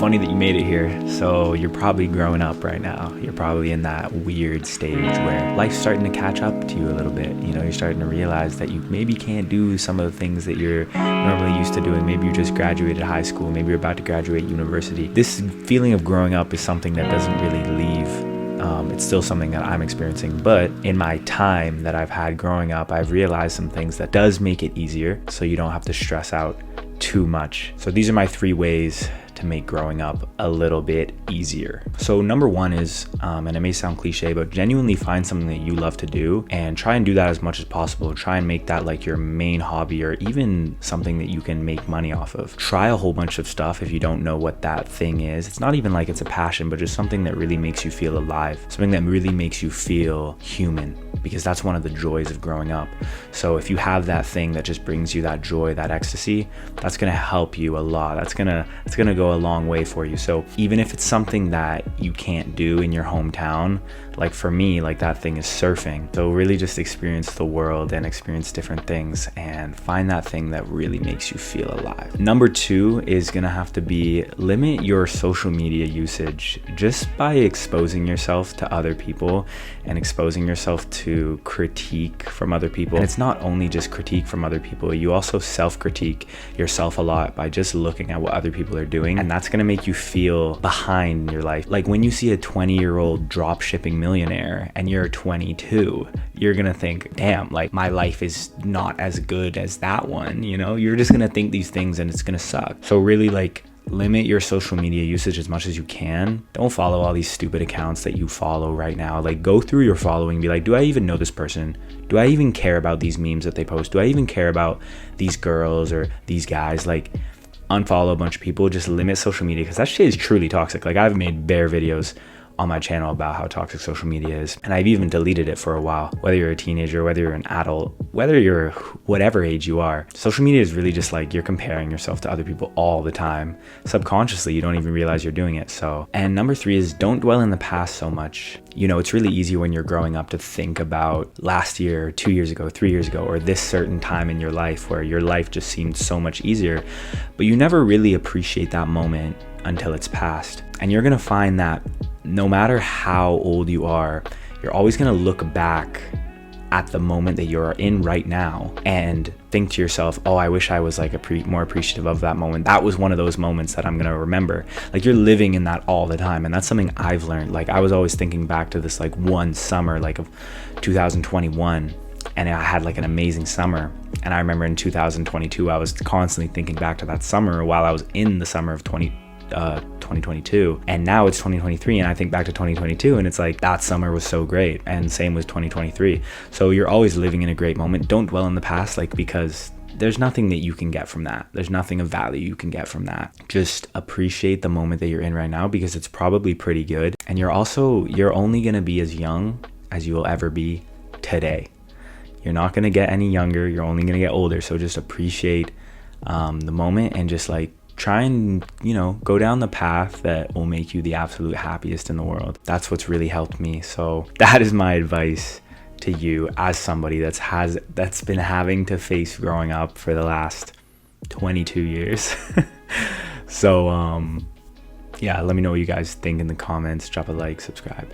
funny that you made it here. So you're probably growing up right now. You're probably in that weird stage where life's starting to catch up to you a little bit. You know, you're starting to realize that you maybe can't do some of the things that you're normally used to doing. Maybe you just graduated high school. Maybe you're about to graduate university. This feeling of growing up is something that doesn't really leave. It's still something that I'm experiencing, but in my time that I've had growing up, I've realized some things that does make it easier so you don't have to stress out too much. So these are my 3 ways to make growing up a little bit easier. So number 1 is, and it may sound cliche, but genuinely find something that you love to do and try and do that as much as possible. Try and make that like your main hobby, or even something that you can make money off of. Try a whole bunch of stuff if you don't know what that thing is. It's not even like it's a passion, but just something that really makes you feel alive, something that really makes you feel human, because that's one of the joys of growing up. So if you have that thing that just brings you that joy, that ecstasy, that's gonna help you a lot. That's gonna go a long way for you. So even if it's something that you can't do in your hometown, like for me, like that thing is surfing. So really just experience the world and experience different things and find that thing that really makes you feel alive. Number 2 is gonna have to be limit your social media usage just by exposing yourself to other people and exposing yourself to critique from other people. And it's not only just critique from other people, you also self-critique yourself a lot by just looking at what other people are doing, and that's gonna make you feel behind in your life. Like when you see a 20-year-old drop shipping millionaire and you're 22, you're gonna think, damn, like my life is not as good as that one, you know? You're just gonna think these things and it's gonna suck. So really, like, limit your social media usage as much as you can. Don't follow all these stupid accounts that you follow right now. Like, go through your following, be like, do I even know this person? Do I even care about these memes that they post? Do I even care about these girls or these guys? Like, unfollow a bunch of people. Just limit social media, because that shit is truly toxic. Like, I've made bare videos on my channel about how toxic social media is, and I've even deleted it for a while. Whether you're a teenager, whether you're an adult, whether you're whatever age you are, social media is really just like you're comparing yourself to other people all the time. Subconsciously, you don't even realize you're doing it. So, and number 3 is don't dwell in the past so much. You know, it's really easy when you're growing up to think about last year, 2 years ago, 3 years ago, or this certain time in your life where your life just seemed so much easier, but you never really appreciate that moment until it's past. And you're gonna find that no matter how old you are, you're always gonna look back at the moment that you're in right now and think to yourself, oh, I wish I was like more appreciative of that moment. That was one of those moments that I'm gonna remember. Like, you're living in that all the time, and that's something I've learned. Like, I was always thinking back to this like one summer, like of 2021, and I had like an amazing summer. And I remember in 2022, I was constantly thinking back to that summer while I was in the summer of 2022, and now it's 2023, and I think back to 2022 and it's like that summer was so great, and same with 2023. So you're always living in a great moment. Don't dwell in the past, like, because there's nothing that you can get from that. There's nothing of value you can get from that. Just appreciate the moment that you're in right now, because it's probably pretty good, and you're only gonna be as young as you will ever be today. You're not gonna get any younger, you're only gonna get older. So just appreciate the moment, and just like try and, you know, go down the path that will make you the absolute happiest in the world. That's what's really helped me. So that is my advice to you as somebody that's been having to face growing up for the last 22 years. So yeah, let me know what you guys think in the comments. Drop a like, subscribe.